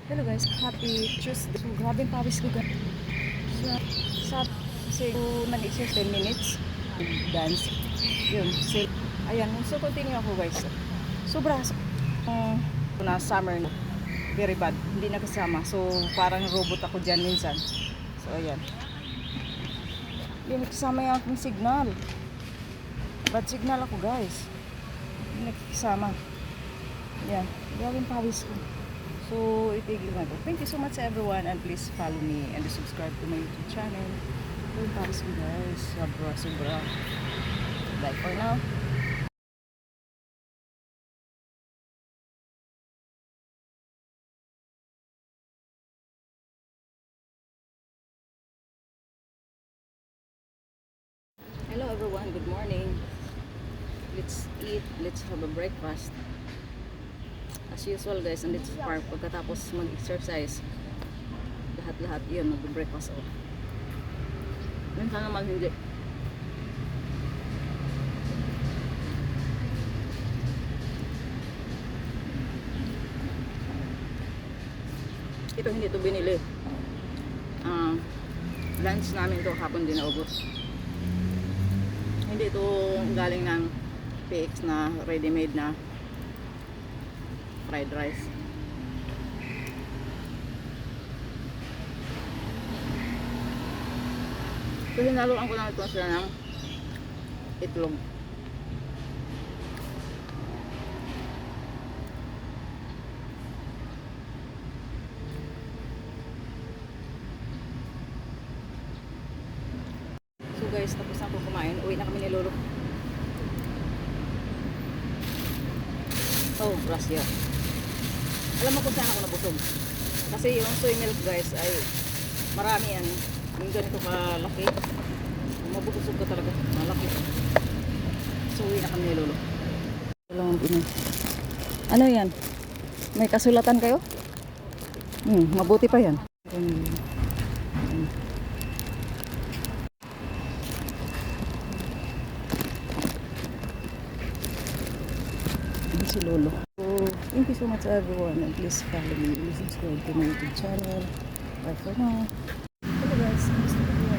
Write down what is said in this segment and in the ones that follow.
Hello guys, happy Tuesday. So, grabe yung pawis ko guys. Sa kasi nag-exercise 10 minutes. Dance. Yun. So, ayan. So, continue ako guys. Sobra. Na summer na. Very bad. Hindi nakasama. So, parang robot ako dyan minsan. So, ayan. Hindi nakasama yung aking signal. Bad signal ako guys. Hindi nakasama. Ayan. Grabe yung pawis ko. So, itigil na ito. Thank you so much everyone and please follow me and subscribe to my YouTube channel. Yung pawis ko guys. Sobra. Bye for now. Hello everyone, good morning. Let's eat, let's have a breakfast. As usual guys, andito sa park pagkatapos mag-exercise. Lahat-lahat yun, mag-breakfast ako. Minsan naman hindi. Ito hindi ito binili. Lunch namin ito hapon din naubos. Hindi ito galing ng PX na ready-made na fried rice. So hinaluan ko lang ito sila ng itlog. So guys, tapos na ako kumain. Uwi na kami ni Lolo. Oh, grasya. Alam mo kung saan ako nabusog? Kasi yung soy milk guys ay marami yan. Yung ganito kalaki. Mabusog ka talaga. Malaki. So uwi na kami ni Lolo. Ano yan? May kasulatan kayo? Mabuti pa yan. Si Lolo. So, thank you so much everyone and please follow me and subscribe to my YouTube channel. Bye for now. Hello guys, kamusta po kayo?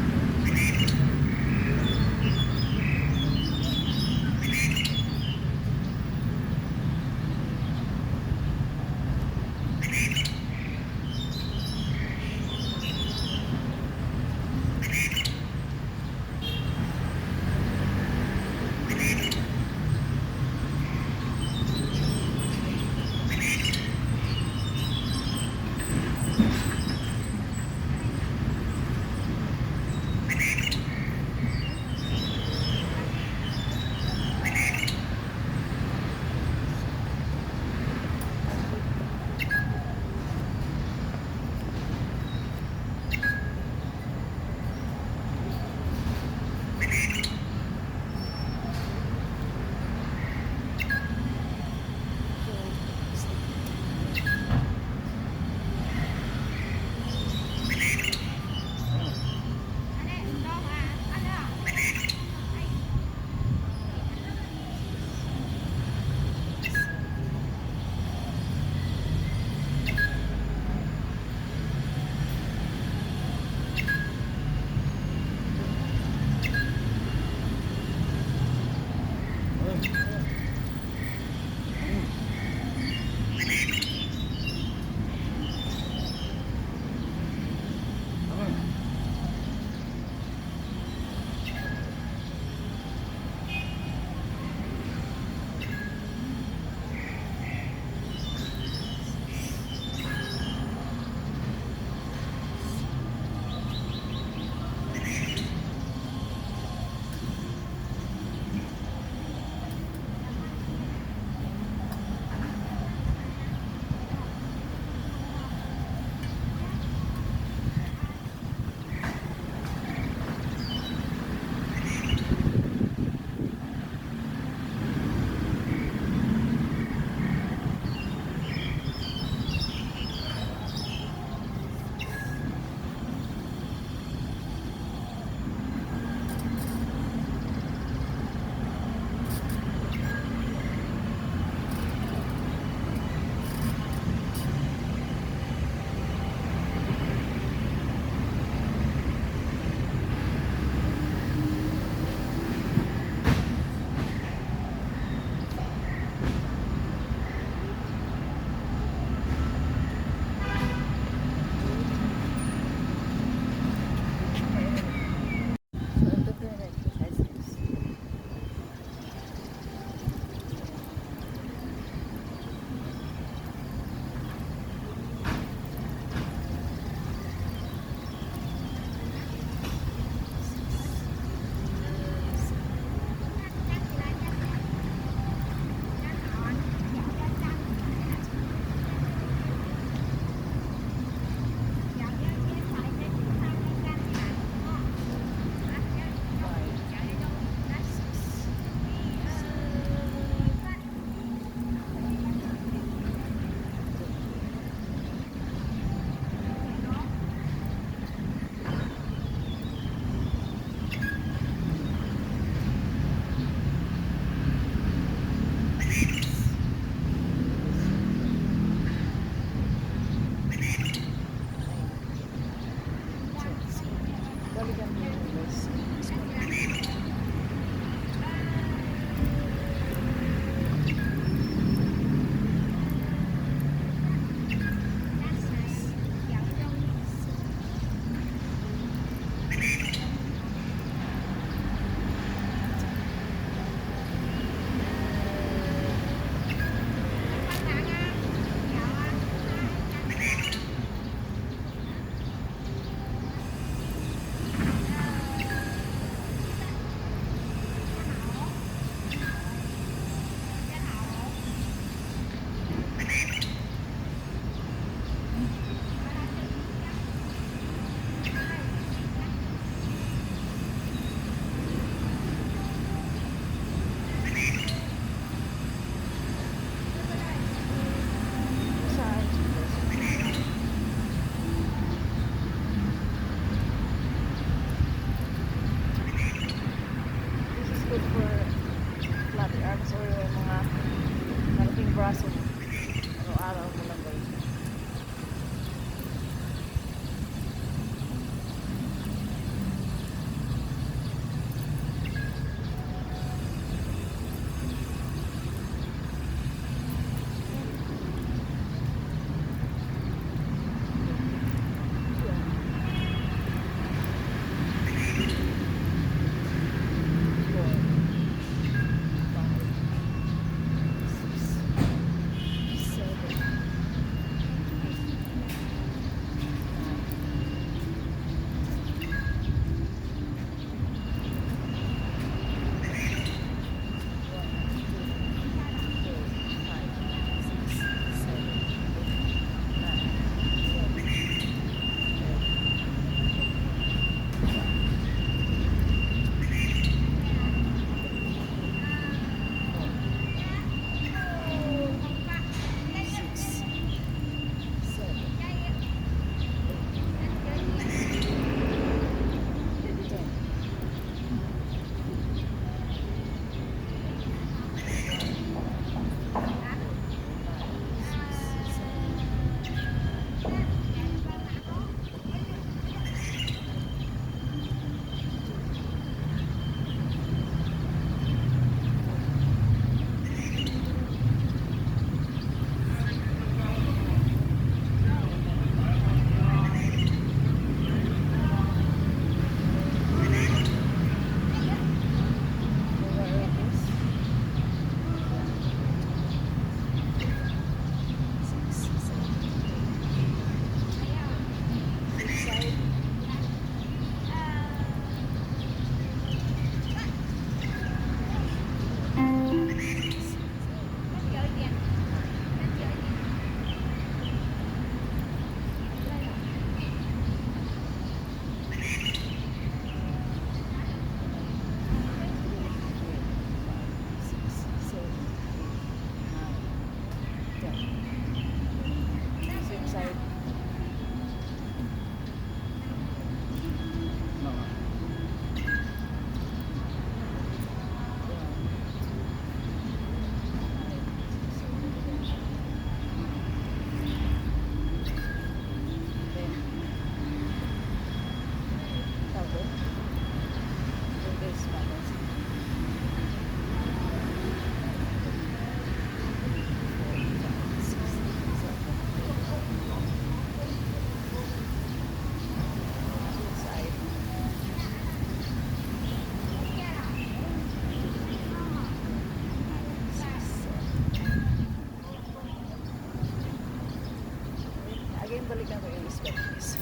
Again, balikan ko yung spectacles.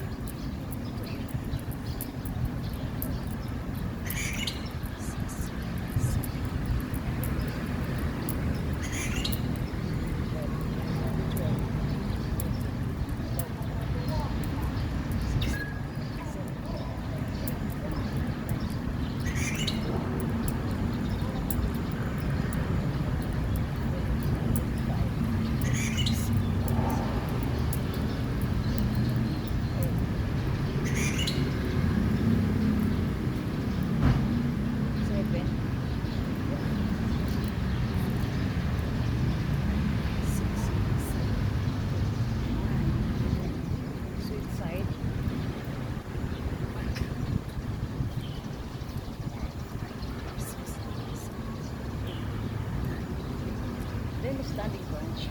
Then standing crunch.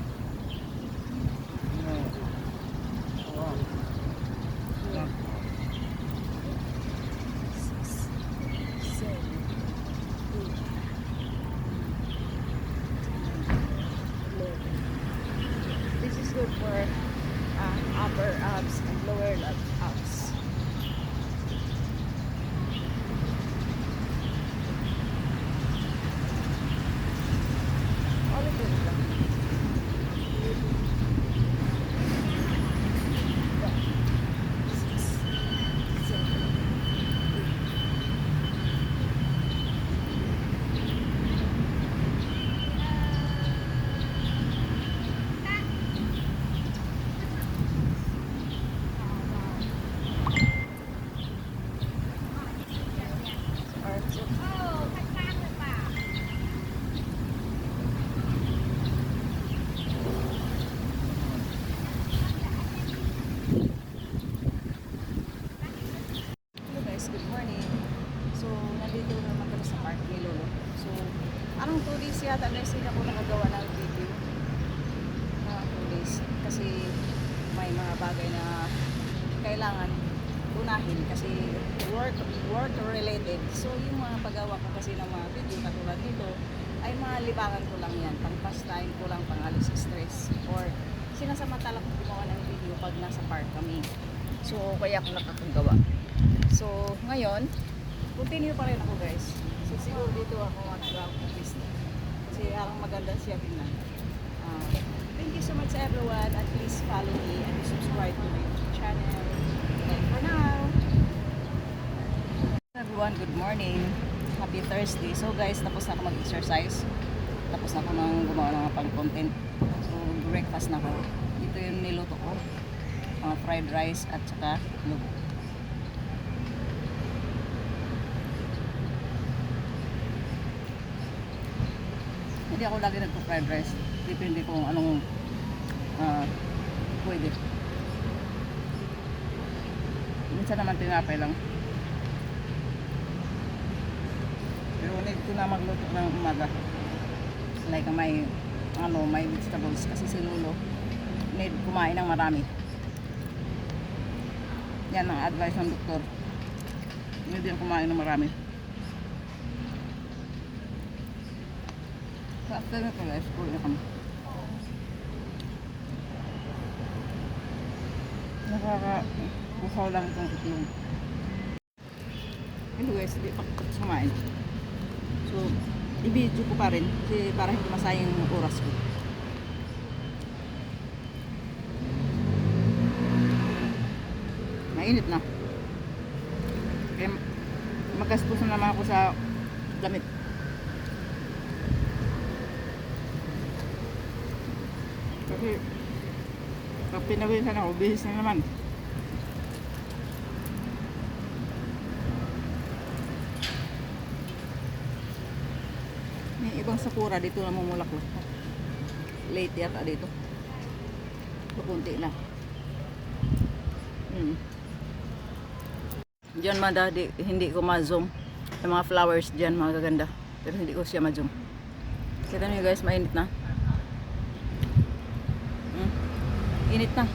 This is good for upper abs and lower abs. All of it lang. Hello guys, good morning. So, nandito naman kami sa park ni Lolo. So, parang 2 days yata guys, hindi ako nakagawa ng video. 2 days. Kasi may mga bagay na kailangan unahin kasi work related. So, yung mga paggawa ko kasi ng mga video katulad nito ay mga libangan ko lang yan. Pang pastime ko lang, pang alis stress. Or sinasamantala ko gumawa ng video pag nasa park kami. So, kaya ako nakakagawa. So, ngayon, continue pa rin ako guys. So, siguro dito ako mag-practice na. Kasi harang maganda siya tingnan. Thank you so much everyone and please follow me and subscribe to my YouTube channel. Bye for now! Everyone, good morning. Happy Thursday. So guys, tapos na ako mag-exercise. Tapos na ako nang gumawa ng pang-content. So, breakfast na ako. Dito yung niluto ko. Fried rice at saka lug. Hindi ako lagi nagpo-fried rice. Depende kung anong pwede. Minsan naman tinapay lang. Pero need ko na magluto ng umaga. Like may vegetables kasi si Lolo need kumain ng marami. Yan ang advice ng doktor. Need yan kumain ng marami. So after nito guys, uwi na kami. Nakaka-buhaw lang itong itlog. Hello guys, hindi pa kumain. So, i-video ko pa rin kasi para hindi masayang yung oras ko. Mainit na. Kaya magastos na naman ako sa damit. Kasi pag pinawisan ako, bihis na naman. May ibang sakura dito na mumulaklak. Late yata dito. Pupunti na. Diyan hindi ko ma-zoom. Yung mga flowers diyan, mga gaganda. Pero hindi ko siya ma-zoom. Kita niyo guys, mainit na. Init na.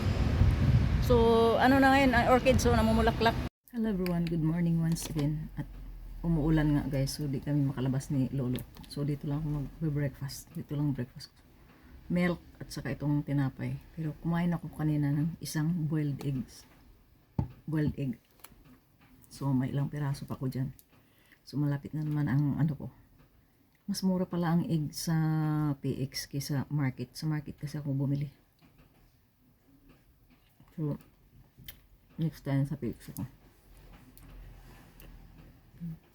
So, ano na ngayon, ang orchid so namumulaklak. Hello everyone, good morning once again. At umuulan nga guys, so di kami makalabas ni Lolo. So dito lang ako mag-breakfast. Dito lang breakfast ko. milk at saka itong tinapay. Pero kumain ako kanina ng isang boiled eggs. Boiled egg. So may ilang piraso pa ko dyan. So malapit na naman ang ano ko. Mas mura pala ang egg sa PX kaysa market. Sa market kasi ako bumili. So next time sa PX ako.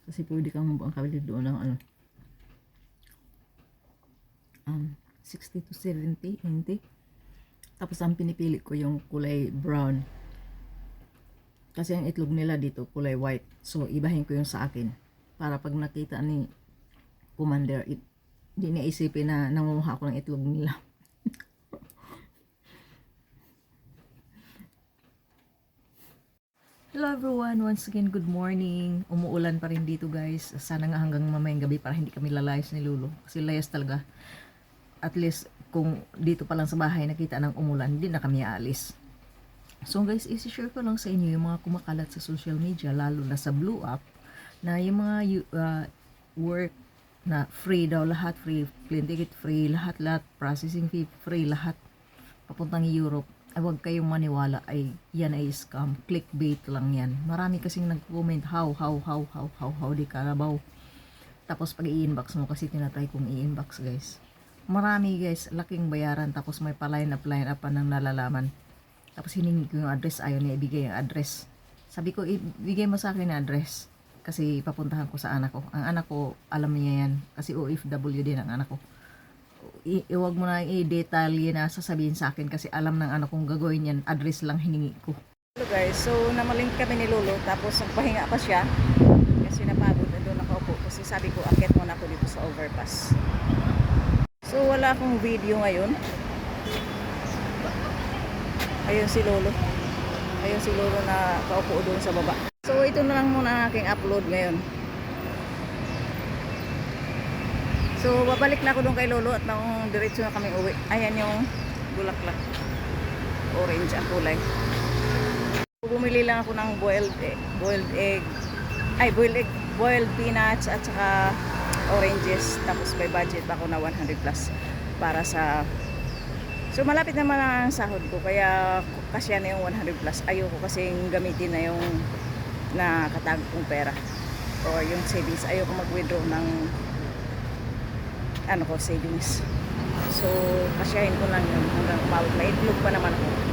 Kasi pwede kang kabili doon ng ano. 60 to 70, 90. Tapos ang pinipili ko yung kulay brown. Kasi ang itlog nila dito kulay white. So ibahin ko yung sa akin. Para pag nakita ni Commander, hindi niya isipin na nangunguha ako ng itlog nila. Hello everyone, once again good morning. Umuulan pa rin dito guys. Sana nga hanggang mamayang gabi para hindi kami lalayas ni Lolo. Kasi layas talaga. At least kung dito pa lang sa bahay nakita ng umulan, hindi na kami aalis. So guys, isi-share ko lang sa inyo yung mga kumakalat sa social media, lalo na sa Blue App, na yung mga work na free daw, lahat free, plane ticket free, lahat, processing fee free, lahat papuntang Europe. Ay huwag kayong maniwala, ay yan ay scam, clickbait lang yan. Marami kasing nag-comment, how, di karabaw. Tapos pag i-inbox mo, kasi tinatry kong i-inbox guys. Marami guys, laking bayaran, tapos may pa-line up pa ng nalalaman. Tapos hiningi ko yung address, ayaw niya ibigay yung address. Sabi ko, ibigay mo sa akin yung address. Kasi papuntahan ko sa anak ko. Ang anak ko, alam niya yan. Kasi OFW din ang anak ko. Iwag mo na i-detalye na sasabihin sa akin kasi alam ng anak kong gagawin yan. Address lang hiningi ko. Hello guys, so namalink kami ni Lolo. Tapos nagpahinga pa siya. Kasi napagod na doon nakaupo. Kasi sabi ko, akit muna ako dito sa overpass. So wala akong video ngayon. Ayun si Lolo. Ayun si Lolo na kaupo doon sa baba. So ito na lang muna ang aking upload ngayon. So babalik na ako doon kay Lolo at nang diretso na kami uwi. Ayan yung bulaklak. Orange ang kulay. So, bumili lang ako ng boiled peanuts at saka oranges. Tapos may budget ako na 100 plus para sa... So malapit naman ang sahod ko kaya kasya na yung 100 plus. Ayoko kasing gamitin na yung nakatago kong pera or yung savings. Ayoko mag-withdraw ng savings. So kasyahin ko lang yun hanggang umabot. May itlog pa naman ako.